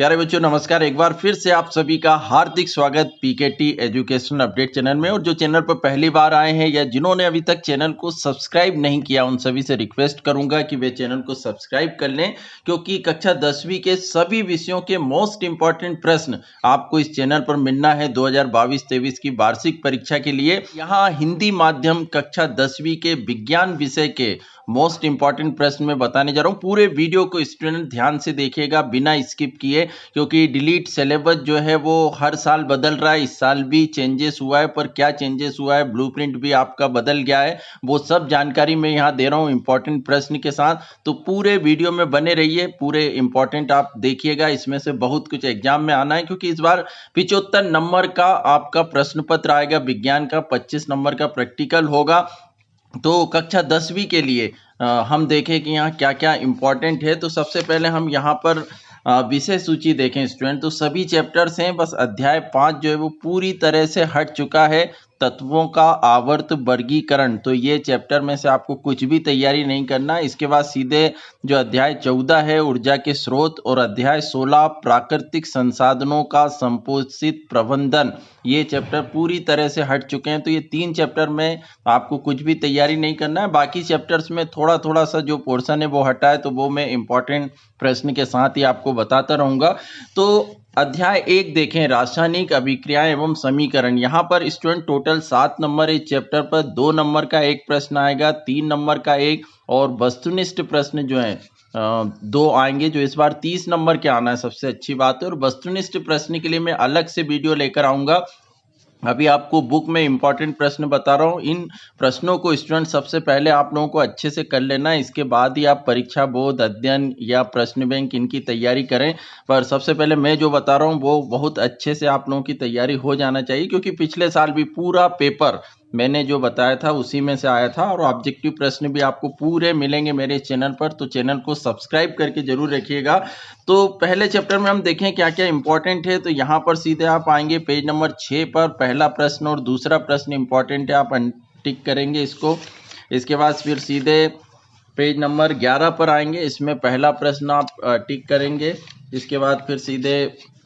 प्यारे बच्चों नमस्कार। एक बार फिर से आप सभी का हार्दिक स्वागत पीकेटी एजुकेशन अपडेट चैनल में। और जो चैनल पर पहली बार आए हैं या जिन्होंने अभी तक चैनल को सब्सक्राइब नहीं किया, उन सभी से रिक्वेस्ट करूंगा कि वे चैनल को सब्सक्राइब कर लें, क्योंकि कक्षा 10वीं के सभी विषयों के मोस्ट इंपॉर्टेंट प्रश्न आपको इस चैनल पर मिलना है 2022-23 की वार्षिक परीक्षा के लिए। यहाँ हिंदी माध्यम कक्षा 10वीं के विज्ञान विषय के मोस्ट इंपॉर्टेंट प्रश्न में बताने जा रहा हूं। पूरे वीडियो को स्टूडेंट ध्यान से देखिएगा बिना स्किप किए, क्योंकि डिलीट सिलेबस जो है वो हर साल बदल रहा है। इस साल भी चेंजेस हुआ है, पर क्या चेंजेस हुआ है, ब्लूप्रिंट भी आपका बदल गया है, वो सब जानकारी मैं यहाँ दे रहा हूँ इंपॉर्टेंट प्रश्न के साथ। तो पूरे वीडियो में बने रहिए, पूरे इंपॉर्टेंट आप देखिएगा। इसमें से बहुत कुछ एग्जाम में आना है, क्योंकि इस बार 75 नंबर का आपका प्रश्न पत्र आएगा विज्ञान का, 25 नंबर का प्रैक्टिकल होगा। तो कक्षा 10वीं के लिए हम देखें कि यहाँ क्या क्या इंपॉर्टेंट है। तो सबसे पहले हम यहाँ पर विषय सूची देखें स्टूडेंट, तो सभी चैप्टर्स हैं, बस अध्याय 5 जो है वो पूरी तरह से हट चुका है। तत्वों का आवर्त वर्गीकरण, तो ये चैप्टर में से आपको कुछ भी तैयारी नहीं करना है। इसके बाद सीधे जो अध्याय 14 है ऊर्जा के स्रोत, और अध्याय 16 प्राकृतिक संसाधनों का संपोषित प्रबंधन, ये चैप्टर पूरी तरह से हट चुके हैं। तो ये 3 चैप्टर में आपको कुछ भी तैयारी नहीं करना है। बाकी चैप्टर्स में थोड़ा थोड़ा सा जो पोर्शन है वो हटा है, तो वो मैं इंपॉर्टेंट प्रश्न के साथ ही आपको बताता रहूंगा। तो अध्याय 1 देखें, रासायनिक अभिक्रियाएं एवं समीकरण। यहाँ पर स्टूडेंट टोटल 7 नंबर इस चैप्टर पर, 2 नंबर का एक प्रश्न आएगा, 3 नंबर का एक, और वस्तुनिष्ठ प्रश्न जो है 2 आएंगे, जो इस बार 30 नंबर के आना है, सबसे अच्छी बात है। और वस्तुनिष्ठ प्रश्न के लिए मैं अलग से वीडियो लेकर आऊंगा। अभी आपको बुक में इंपॉर्टेंट प्रश्न बता रहा हूँ। इन प्रश्नों को स्टूडेंट सबसे पहले आप लोगों को अच्छे से कर लेना है, इसके बाद ही आप परीक्षा बोर्ड अध्ययन या प्रश्न बैंक इनकी तैयारी करें। पर सबसे पहले मैं जो बता रहा हूँ वो बहुत अच्छे से आप लोगों की तैयारी हो जाना चाहिए, क्योंकि पिछले साल भी पूरा पेपर मैंने जो बताया था उसी में से आया था। और ऑब्जेक्टिव प्रश्न भी आपको पूरे मिलेंगे मेरे चैनल पर, तो चैनल को सब्सक्राइब करके जरूर रखिएगा। तो पहले चैप्टर में हम देखें क्या क्या इंपॉर्टेंट है। तो यहाँ पर सीधे आप आएंगे पेज नंबर 6 पर, पहला प्रश्न और दूसरा प्रश्न इंपॉर्टेंट है, आप टिक करेंगे इसको। इसके बाद फिर सीधे पेज नंबर 11 पर आएंगे, इसमें पहला प्रश्न आप टिक करेंगे। इसके बाद फिर सीधे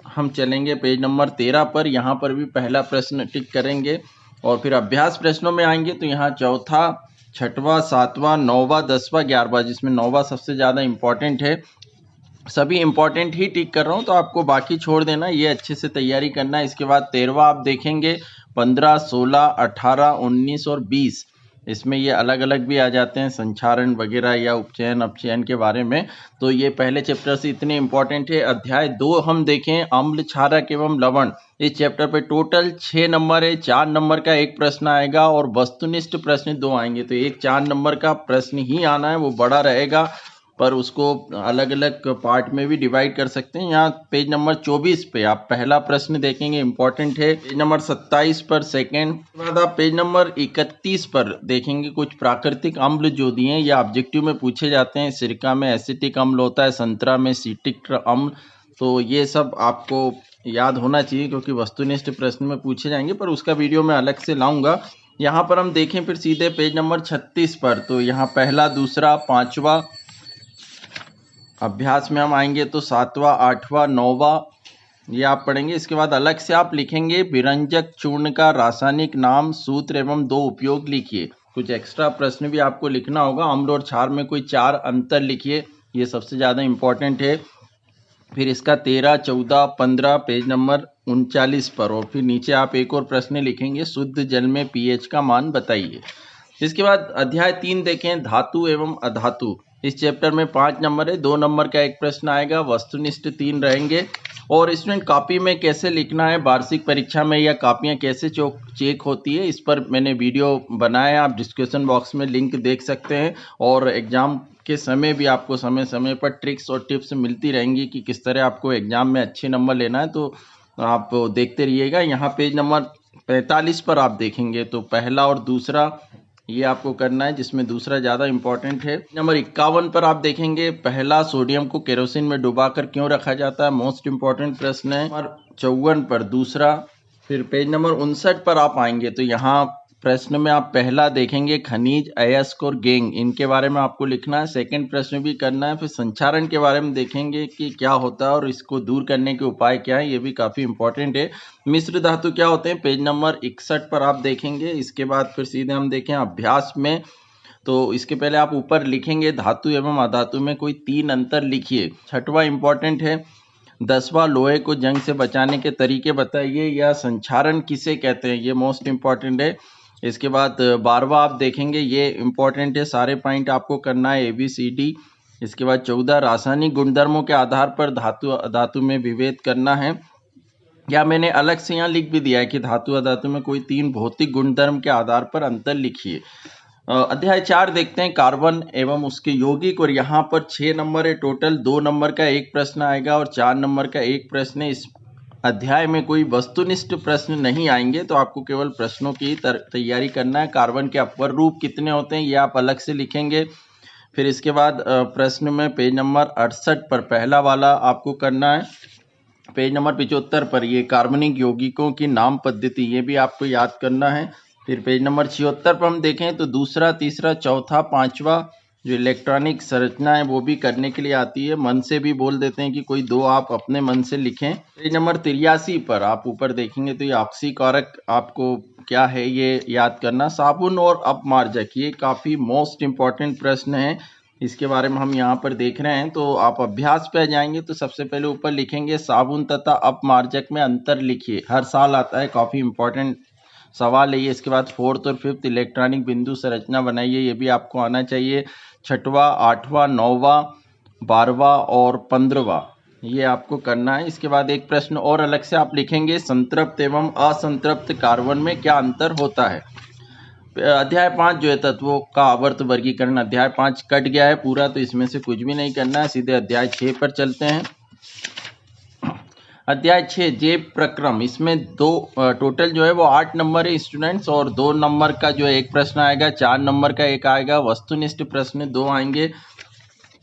हम चलेंगे पेज नंबर 13 पर, यहाँ पर भी पहला प्रश्न टिक करेंगे। और फिर अभ्यास प्रश्नों में आएंगे, तो यहाँ चौथा, छठवां, सातवां, 9वां, 10वां, 11वां, जिसमें 9वां सबसे ज़्यादा इंपॉर्टेंट है। सभी इंपॉर्टेंट ही टिक कर रहा हूँ, तो आपको बाकी छोड़ देना, ये अच्छे से तैयारी करना है। इसके बाद 13वां आप देखेंगे, 15, 16, 18, 19 और 20, इसमें ये अलग अलग भी आ जाते हैं, संचारण वगैरह या उपचयन अपचयन के बारे में। तो ये पहले चैप्टर से इतने इंपॉर्टेंट है। अध्याय 2 हम देखें, अम्ल, क्षारक एवं लवण। इस चैप्टर पे टोटल 6 नंबर है, 4 नंबर का एक प्रश्न आएगा और वस्तुनिष्ठ प्रश्न 2 आएंगे। तो एक 4 नंबर का प्रश्न ही आना है, वो बड़ा रहेगा, पर उसको अलग अलग पार्ट में भी डिवाइड कर सकते हैं। यहाँ पेज नंबर 24 पे आप पहला प्रश्न देखेंगे, इंपॉर्टेंट है। पेज नंबर 27 पर सेकंड, बाद आप पेज नंबर 31 पर देखेंगे कुछ प्राकृतिक अम्ल जो दिए हैं, या ऑब्जेक्टिव में पूछे जाते हैं। सिरका में एसिटिक अम्ल होता है, संतरा में सिट्रिक अम्ल। तो ये सब आपको याद होना चाहिए, क्योंकि वस्तुनिष्ठ प्रश्न में पूछे जाएंगे, पर उसका वीडियो मैं अलग से लाऊंगा। यहाँ पर हम देखें फिर सीधे पेज नंबर 36 पर, तो यहाँ पहला, दूसरा, 5वां, अभ्यास में हम आएंगे तो 7वां, 8वां, 9वां ये आप पढ़ेंगे। इसके बाद अलग से आप लिखेंगे, विरंजक चूर्ण का रासायनिक नाम, सूत्र एवं 2 उपयोग लिखिए। कुछ एक्स्ट्रा प्रश्न भी आपको लिखना होगा। अम्ल और क्षार में कोई 4 अंतर लिखिए, ये सबसे ज़्यादा इंपॉर्टेंट है। फिर इसका 13, 14, 15 पेज नंबर 39 पर, और फिर नीचे आप एक और प्रश्न लिखेंगे, शुद्ध जल में पीएच का मान बताइए। इसके बाद अध्याय 3 देखें, धातु एवं अधातु। इस चैप्टर में 5 नंबर है, 2 नंबर का एक प्रश्न आएगा, वस्तुनिष्ठ 3 रहेंगे। और स्टूडेंट कॉपी में कैसे लिखना है वार्षिक परीक्षा में, या कॉपियां कैसे चेक होती है, इस पर मैंने वीडियो बनाया, आप डिस्क्रिप्शन बॉक्स में लिंक देख सकते हैं। और एग्जाम के समय भी आपको समय समय पर ट्रिक्स और टिप्स मिलती रहेंगी कि किस तरह आपको एग्जाम में अच्छे नंबर लेना है, तो आप देखते रहिएगा। यहाँ पेज नंबर 45 पर आप देखेंगे, तो पहला और दूसरा ये आपको करना है, जिसमें दूसरा ज़्यादा इंपॉर्टेंट है। नंबर 51 पर आप देखेंगे, पहला, सोडियम को केरोसिन में डुबाकर क्यों रखा जाता है, मोस्ट इंपॉर्टेंट प्रश्न है। नंबर 54 पर दूसरा। फिर पेज नंबर 59 पर आप आएंगे, तो यहाँ प्रश्न में आप पहला देखेंगे खनिज, अयस्क और गेंग, इनके बारे में आपको लिखना है। सेकंड प्रश्न भी करना है। फिर संचारण के बारे में देखेंगे कि क्या होता है और इसको दूर करने के उपाय क्या है, ये भी काफ़ी इंपॉर्टेंट है। मिश्र धातु क्या होते हैं, पेज नंबर 61 पर आप देखेंगे। इसके बाद फिर सीधे हम देखें अभ्यास में, तो इसके पहले आप ऊपर लिखेंगे धातु एवं अधातु में कोई 3 अंतर लिखिए। छठवां इंपॉर्टेंट है। 10वां लोहे को जंग से बचाने के तरीके बताइए, या संचारण किसे कहते हैं, ये मोस्ट इंपॉर्टेंट है। इसके बाद 12वां आप देखेंगे, ये इंपॉर्टेंट है, सारे पॉइंट आपको करना है ABCD। इसके बाद 14 रासायनिक गुणधर्मों के आधार पर धातु अधातु में विभेद करना है। या मैंने अलग से यहाँ लिख भी दिया है कि धातु अधातु में कोई 3 भौतिक गुणधर्म के आधार पर अंतर लिखिए। अध्याय 4 देखते हैं कार्बन एवं उसके यौगिक, और यहाँ पर 6 नंबर है टोटल। 2 नंबर का एक प्रश्न आएगा और 4 नंबर का एक प्रश्न है। इस अध्याय में कोई वस्तुनिष्ठ प्रश्न नहीं आएंगे, तो आपको केवल प्रश्नों की तैयारी करना है। कार्बन के अपर रूप कितने होते हैं, ये आप अलग से लिखेंगे। फिर इसके बाद प्रश्न में पेज नंबर 68 पर पहला वाला आपको करना है। पेज नंबर 75 पर ये कार्बनिक यौगिकों की नाम पद्धति, ये भी आपको याद करना है। फिर पेज नंबर 76 पर हम देखें तो दूसरा, तीसरा, चौथा, पांचवा जो इलेक्ट्रॉनिक संरचना है वो भी करने के लिए आती है। मन से भी बोल देते हैं कि कोई 2 आप अपने मन से लिखें। पेज नंबर 83 पर आप ऊपर देखेंगे तो ये ऑक्सीकारक आपको क्या है ये याद करना। साबुन और अपमार्जक, ये काफ़ी मोस्ट इम्पॉर्टेंट प्रश्न है, इसके बारे में हम यहाँ पर देख रहे हैं। तो आप अभ्यास पे जाएंगे तो सबसे पहले ऊपर लिखेंगे साबुन तथा अपमार्जक में अंतर लिखिए। हर साल आता है, काफ़ी इंपॉर्टेंट सवाल है ये। इसके बाद 4th और 5th इलेक्ट्रॉनिक बिंदु संरचना बनाइए, ये भी आपको आना चाहिए। 6वां, 8वां, 9वां, 12वां और 15वां, ये आपको करना है। इसके बाद एक प्रश्न और अलग से आप लिखेंगे, संतृप्त एवं असंतृप्त कार्बन में क्या अंतर होता है। अध्याय 5 जो है तत्वों का आवर्त वर्गीकरण, अध्याय 5 कट गया है पूरा, तो इसमें से कुछ भी नहीं करना है। सीधे अध्याय 6 पर चलते हैं। अध्याय 6 जैव प्रक्रम, इसमें टोटल जो है वो 8 नंबर है स्टूडेंट्स, और 2 नंबर का जो है एक प्रश्न आएगा, 4 नंबर का एक आएगा। वस्तुनिष्ठ प्रश्न 2 आएंगे।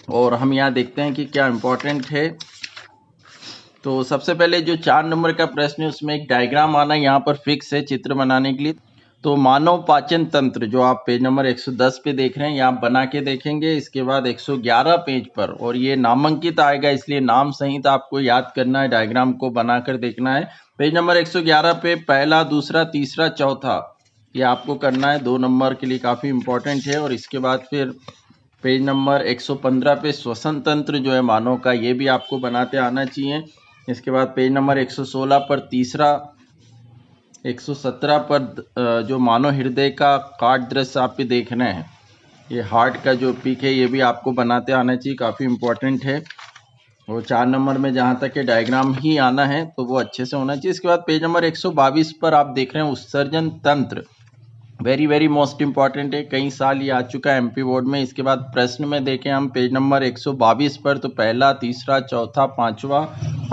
और हम यहाँ देखते हैं कि क्या इंपॉर्टेंट है। तो सबसे पहले जो 4 नंबर का प्रश्न है उसमें एक डायग्राम आना यहाँ पर फिक्स है चित्र बनाने के लिए। तो मानव पाचन तंत्र जो आप पेज नंबर 110 पे देख रहे हैं, ये आप बना के देखेंगे। इसके बाद 111 पेज पर, और ये नामांकित आएगा इसलिए नाम सहित आपको याद करना है, डायग्राम को बनाकर देखना है। पेज नंबर 111 पे पहला, दूसरा, तीसरा, चौथा, ये आपको करना है। 2 नंबर के लिए काफ़ी इंपॉर्टेंट है। और इसके बाद फिर पेज नंबर 115 पे श्वसन तंत्र जो है मानव का, ये भी आपको बनाते आना चाहिए। इसके बाद पेज नंबर 116 पर तीसरा, 117 पर जो मानव हृदय का काट दृश्य आप भी देख रहे हैं, ये हार्ट का जो पिक है, ये भी आपको बनाते आना चाहिए, काफ़ी इंपॉर्टेंट है। और 4 नंबर में जहाँ तक के डायग्राम ही आना है तो वो अच्छे से होना चाहिए। इसके बाद पेज नंबर 122 पर आप देख रहे हैं उत्सर्जन तंत्र, वेरी मोस्ट इंपॉर्टेंट है, कई साल ये आ चुका है MP बोर्ड में। इसके बाद प्रश्न में देखें हम पेज नंबर 122 पर, तो पहला, तीसरा, चौथा, पांचवा।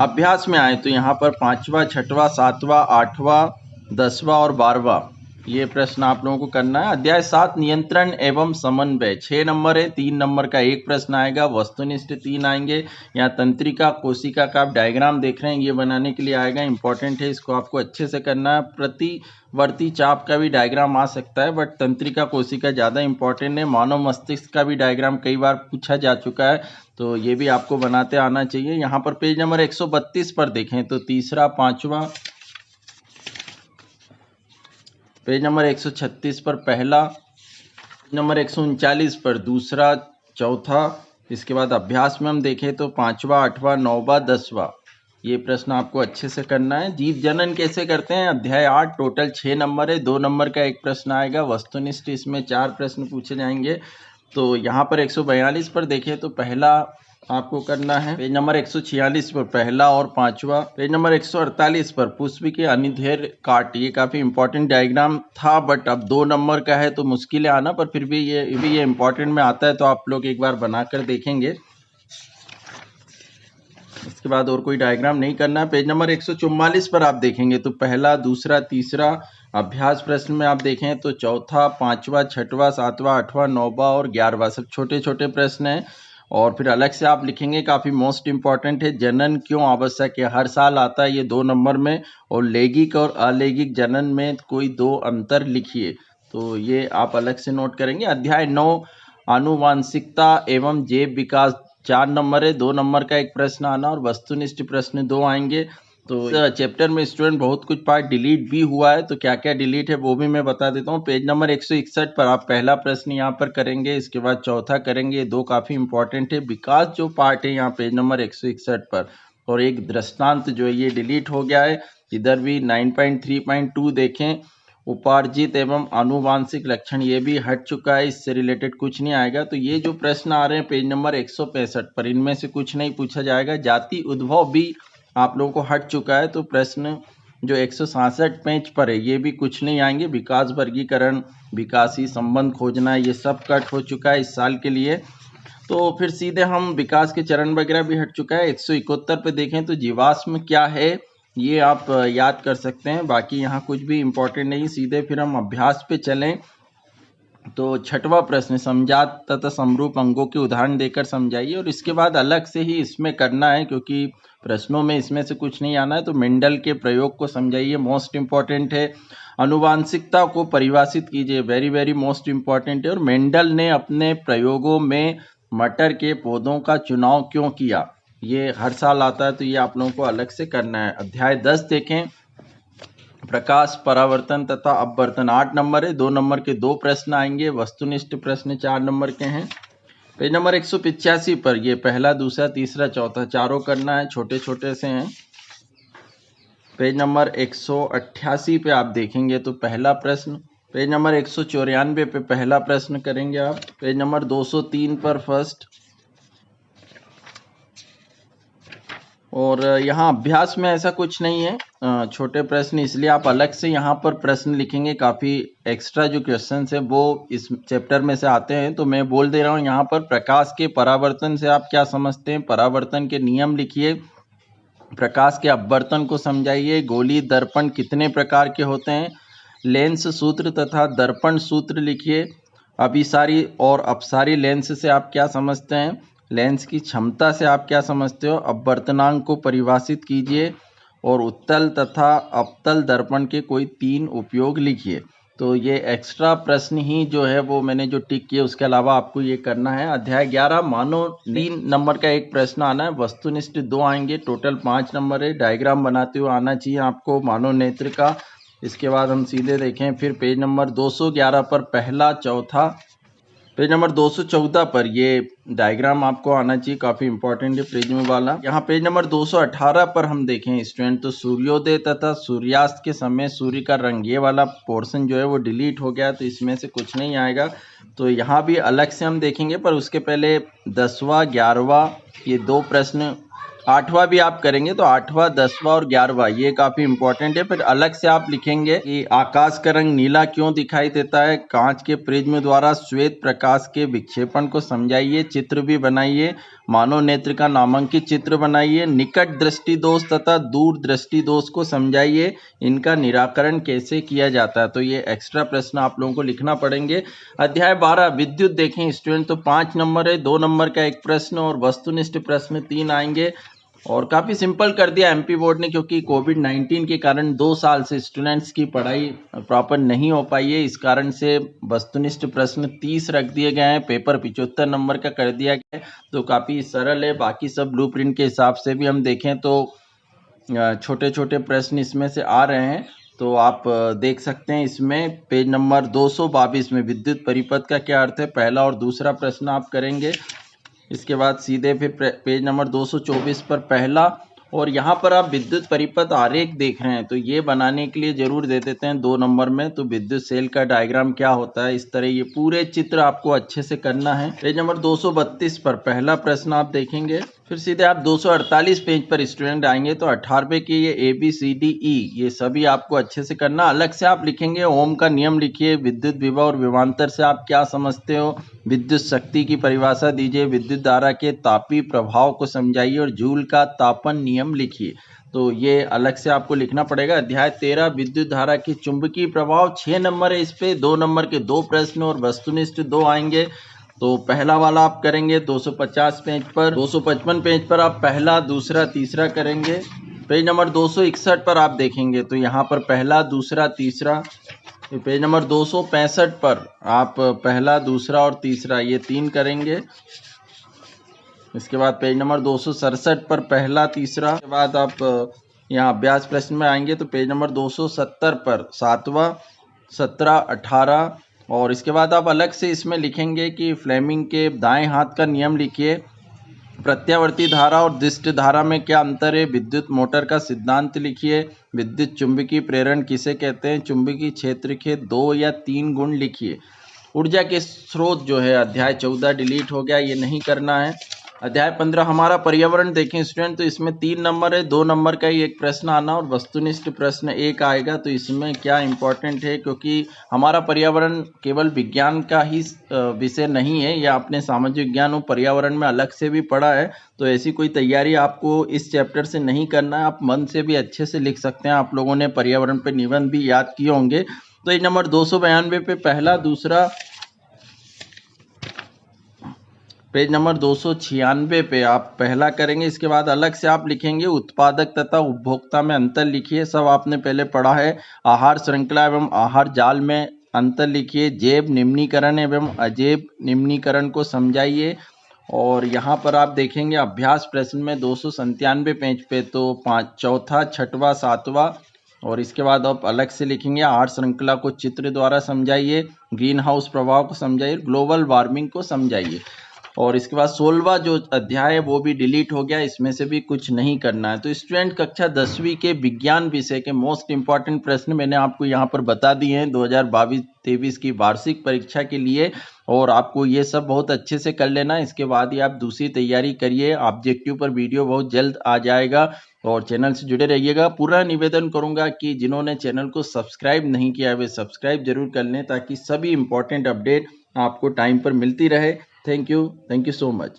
अभ्यास में आए तो यहाँ पर 5वां, 6वां, 7वां, 8वां, 10वां और 12वां, ये प्रश्न आप लोगों को करना है। अध्याय 7 नियंत्रण एवं समन्वय, 6 नंबर है, 3 नंबर का एक प्रश्न आएगा। वस्तुनिष्ठ 3 आएंगे। यहाँ तंत्रिका कोशिका का आप डायग्राम देख रहे हैं, ये बनाने के लिए आएगा, इंपॉर्टेंट है, इसको आपको अच्छे से करना है। प्रतिवर्ती चाप का भी डायग्राम आ सकता है, बट तंत्रिका कोशिका ज़्यादा इंपॉर्टेंट है। मानव मस्तिष्क का भी डायग्राम कई बार पूछा जा चुका है, तो ये भी आपको बनाते आना चाहिए। यहाँ पर पेज नंबर 132 पर देखें तो तीसरा, पांचवा, पेज नंबर 136 पर पहला, पेज नंबर 139 पर दूसरा, चौथा। इसके बाद अभ्यास में हम देखें तो 5वां, 8वां, 9वां, 10वां, ये प्रश्न आपको अच्छे से करना है। जीव जनन कैसे करते हैं, अध्याय 8 टोटल 6 नंबर है, 2 नंबर का एक प्रश्न आएगा। वस्तुनिष्ठ इसमें 4 प्रश्न पूछे जाएंगे। तो यहाँ पर 142 पर देखें तो पहला आपको करना है। पेज नंबर 146 पर पहला और पांचवा। पेज नंबर 148 पर पुष्प के अनिधेर काट, ये काफी इंपॉर्टेंट डायग्राम था, बट अब 2 नंबर का है तो मुश्किल है आना, पर फिर भी ये इंपॉर्टेंट में आता है, तो आप लोग एक बार बनाकर देखेंगे। इसके बाद और कोई डायग्राम नहीं करना है। पेज नंबर 144 पर आप देखेंगे तो पहला, दूसरा, तीसरा। अभ्यास प्रश्न में आप देखें तो चौथा, पांचवा, 6वां, 7वां, 8वां, 9वां और 11वां, सब छोटे छोटे प्रश्न हैं। और फिर अलग से आप लिखेंगे, काफ़ी मोस्ट इंपॉर्टेंट है, जनन क्यों आवश्यक है, हर साल आता है ये 2 नंबर में। और लैंगिक और अलैंगिक जनन में कोई 2 अंतर लिखिए। तो ये आप अलग से नोट करेंगे। अध्याय 9 आनुवांशिकता एवं जैव विकास 4 नंबर है, 2 नंबर का एक प्रश्न आना और वस्तुनिष्ठ प्रश्न 2 आएंगे। तो चैप्टर में स्टूडेंट बहुत कुछ पार्ट डिलीट भी हुआ है, तो क्या क्या डिलीट है वो भी मैं बता देता हूँ। पेज नंबर 161 पर आप पहला प्रश्न यहाँ पर करेंगे, इसके बाद चौथा करेंगे। 2 काफ़ी इंपॉर्टेंट है। विकास जो पार्ट है यहाँ पेज नंबर 161 पर, और एक दृष्टांत जो है ये डिलीट हो गया है। इधर भी 9.3.2 देखें, उपार्जित एवं आनुवांशिक लक्षण, ये भी हट चुका है, इससे रिलेटेड कुछ नहीं आएगा। तो ये जो प्रश्न आ रहे हैं पेज नंबर 165 पर, इनमें से कुछ नहीं पूछा जाएगा। जाति उद्भव भी आप लोगों को हट चुका है, तो प्रश्न जो 166 पेज पर है ये भी कुछ नहीं आएंगे। विकास वर्गीकरण, विकासी संबंध खोजना, ये सब कट हो चुका है इस साल के लिए। तो फिर सीधे हम विकास के चरण वगैरह भी हट चुका है। 171 पे देखें तो जीवाश्म क्या है ये आप याद कर सकते हैं, बाकी यहाँ कुछ भी इम्पोर्टेंट नहीं। सीधे फिर हम अभ्यास पे चलें। तो छठवां प्रश्न, समजात तथा समरूप अंगों के उदाहरण देकर समझाइए, और इसके बाद अलग से ही इसमें करना है क्योंकि प्रश्नों में इसमें से कुछ नहीं आना है। तो मेंडल के प्रयोग को समझाइए, मोस्ट इम्पॉर्टेंट है। आनुवांशिकता को परिभाषित कीजिए, वेरी वेरी मोस्ट इम्पॉर्टेंट है। और मेंडल ने अपने प्रयोगों में मटर के पौधों का चुनाव क्यों किया, ये हर साल आता है, तो ये आप लोगों को अलग से करना है। अध्याय 10 देखें, प्रकाश परावर्तन तथा अपवर्तन 8 नंबर है, 2 नंबर के 2 प्रश्न आएंगे। वस्तुनिष्ठ प्रश्न 4 नंबर के हैं। पेज नंबर 185 पर ये पहला, दूसरा, तीसरा, चौथा चारों करना है, छोटे छोटे से हैं। पेज नंबर 188 पे आप देखेंगे तो पहला प्रश्न, पेज नंबर 194 पे पहला प्रश्न करेंगे आप, पेज नंबर 203 पर फर्स्ट। और यहाँ अभ्यास में ऐसा कुछ नहीं है, छोटे प्रश्न, इसलिए आप अलग से यहाँ पर प्रश्न लिखेंगे। काफ़ी एक्स्ट्रा जो क्वेश्चन है वो इस चैप्टर में से आते हैं, तो मैं बोल दे रहा हूँ यहाँ पर। प्रकाश के परावर्तन से आप क्या समझते हैं, परावर्तन के नियम लिखिए। प्रकाश के अपवर्तन को समझाइए। गोली दर्पण कितने प्रकार के होते हैं, लेंस सूत्र तथा दर्पण सूत्र लिखिए। अभिसारी और अपसारी लेंस से आप क्या समझते हैं, लेंस की क्षमता से आप क्या समझते हो। अपवर्तनांक को परिभाषित कीजिए, और उत्तल तथा अवतल दर्पण के कोई 3 उपयोग लिखिए। तो ये एक्स्ट्रा प्रश्न ही जो है वो मैंने जो टिक किए, उसके अलावा आपको ये करना है। अध्याय 11 मानव 3 नंबर का एक प्रश्न आना है, वस्तुनिष्ठ 2 आएंगे, टोटल 5 नंबर है। डायग्राम बनाते हुए आना चाहिए आपको मानव नेत्र का। इसके बाद हम सीधे देखें फिर पेज नंबर 211 पर पहला, चौथा, पेज नंबर 214 पर ये डायग्राम आपको आना चाहिए, काफ़ी इंपॉर्टेंट है प्रिज्म वाला। यहाँ पेज नंबर 218 पर हम देखें स्टूडेंट, तो सूर्योदय तथा सूर्यास्त के समय सूर्य का रंग, ये वाला पोर्शन जो है वो डिलीट हो गया, तो इसमें से कुछ नहीं आएगा। तो यहाँ भी अलग से हम देखेंगे, पर उसके पहले 10वां 11वां ये 2 प्रश्न, 8वां भी आप करेंगे, तो 8वां 10वां और 11वां ये काफ़ी इंपॉर्टेंट है। फिर अलग से आप लिखेंगे कि आकाश का रंग नीला क्यों दिखाई देता है, कांच के प्रिज्म द्वारा श्वेत प्रकाश के विक्षेपण को समझाइए, चित्र भी बनाइए, मानव नेत्र का नामांकित चित्र बनाइए, निकट दृष्टि दोष तथा दूर दृष्टि दोष को समझाइए, इनका निराकरण कैसे किया जाता है। तो ये एक्स्ट्रा प्रश्न आप लोगों को लिखना पड़ेंगे। अध्याय 12 विद्युत देखें स्टूडेंट, तो 5 नंबर है, 2 नंबर का एक प्रश्न और वस्तुनिष्ठ प्रश्न 3 आएंगे। और काफ़ी सिंपल कर दिया एमपी बोर्ड ने, क्योंकि कोविड-19 के कारण 2 साल से स्टूडेंट्स की पढ़ाई प्रॉपर नहीं हो पाई है, इस कारण से वस्तुनिष्ठ प्रश्न 30 रख दिए गए हैं, पेपर 75 नंबर का कर दिया गया है। तो काफ़ी सरल है। बाकी सब ब्लूप्रिंट के हिसाब से भी हम देखें तो छोटे छोटे प्रश्न इसमें से आ रहे हैं, तो आप देख सकते हैं। इसमें पेज नंबर 222 में विद्युत परिपथ का क्या अर्थ है, पहला और दूसरा प्रश्न आप करेंगे। इसके बाद सीधे फिर पेज नंबर 224 पर पहला, और यहाँ पर आप विद्युत परिपथ आरेख देख रहे हैं, तो ये बनाने के लिए जरूर दे देते हैं 2 नंबर में। तो विद्युत सेल का डायग्राम क्या होता है, इस तरह ये पूरे चित्र आपको अच्छे से करना है। पेज नंबर 232 पर पहला प्रश्न आप देखेंगे। फिर सीधे आप 248 पेज पर स्टूडेंट आएंगे, तो 18वें की ये ABCDE ये सभी आपको अच्छे से करना। अलग से आप लिखेंगे, ओम का नियम लिखिए, विद्युत विभव और विभवांतर से आप क्या समझते हो, विद्युत शक्ति की परिभाषा दीजिए, विद्युत धारा के तापीय प्रभाव को समझाइए, और जूल का तापन नियम लिखिए। तो ये अलग से आपको लिखना पड़ेगा। अध्याय 13 विद्युत धारा की चुंबकीय प्रभाव 6 नंबर है, इस पे 2 नंबर के 2 प्रश्न और वस्तुनिष्ठ 2 आएंगे। तो पहला वाला आप करेंगे 250 पेज पर, 255 पेज पर आप पहला, दूसरा, तीसरा करेंगे। पेज नंबर 261 पर आप देखेंगे, तो यहाँ पर पहला, दूसरा, तीसरा, पेज नंबर 265 पर आप पहला, दूसरा और तीसरा ये 3 करेंगे। इसके बाद पेज नंबर 267 पर पहला, तीसरा के बाद आप यहाँ अभ्यास प्रश्न में आएंगे तो पेज नंबर 270 पर 7वां, 17, 18 और इसके बाद आप अलग से इसमें लिखेंगे कि फ्लेमिंग के दाएं हाथ का नियम लिखिए, प्रत्यावर्ती धारा और दिष्ट धारा में क्या अंतर है, विद्युत मोटर का सिद्धांत लिखिए, विद्युत चुंबकीय प्रेरण किसे कहते हैं, चुंबकीय क्षेत्र के 2 या 3 गुण लिखिए। ऊर्जा के स्रोत जो है अध्याय 14 डिलीट हो गया, ये नहीं करना है। अध्याय 15 हमारा पर्यावरण देखें स्टूडेंट, तो इसमें 3 नंबर है, 2 नंबर का ही एक प्रश्न आना और वस्तुनिष्ठ प्रश्न एक आएगा। तो इसमें क्या इंपॉर्टेंट है, क्योंकि हमारा पर्यावरण केवल विज्ञान का ही विषय नहीं है, या अपने सामाजिक विज्ञान और पर्यावरण में अलग से भी पढ़ा है। तो ऐसी कोई तैयारी आपको इस चैप्टर से नहीं करना है, आप मन से भी अच्छे से लिख सकते हैं। आप लोगों ने पर्यावरण पर निबंध भी याद किए होंगे। तो ये नंबर 292 पे पहला, दूसरा, पेज नंबर 296 पे आप पहला करेंगे। इसके बाद अलग से आप लिखेंगे उत्पादक तथा उपभोक्ता में अंतर लिखिए, सब आपने पहले पढ़ा है। आहार श्रृंखला एवं आहार जाल में अंतर लिखिए, जैव निम्नीकरण एवं अजैव निम्नीकरण को समझाइए। और यहाँ पर आप देखेंगे अभ्यास प्रश्न में 297 पेज पे तो 5, चौथा, छठवां, सातवां और इसके बाद आप अलग से लिखेंगे आहार श्रृंखला को चित्र द्वारा समझाइए, ग्रीन हाउस प्रभाव को समझाइए, ग्लोबल वार्मिंग को समझाइए। और इसके बाद 16वां जो अध्याय है वो भी डिलीट हो गया, इसमें से भी कुछ नहीं करना है। तो स्टूडेंट कक्षा 10वीं के विज्ञान विषय के मोस्ट इंपॉर्टेंट प्रश्न मैंने आपको यहाँ पर बता दिए हैं 2022-23 की वार्षिक परीक्षा के लिए, और आपको ये सब बहुत अच्छे से कर लेना। इसके बाद ही आप दूसरी तैयारी करिए। ऑब्जेक्टिव पर वीडियो बहुत जल्द आ जाएगा और चैनल से जुड़े रहिएगा। पूरा निवेदन करूंगा कि जिन्होंने चैनल को सब्सक्राइब नहीं किया है वे सब्सक्राइब जरूर कर लें, ताकि सभी इंपॉर्टेंट अपडेट आपको टाइम पर मिलती रहे। Thank you so much.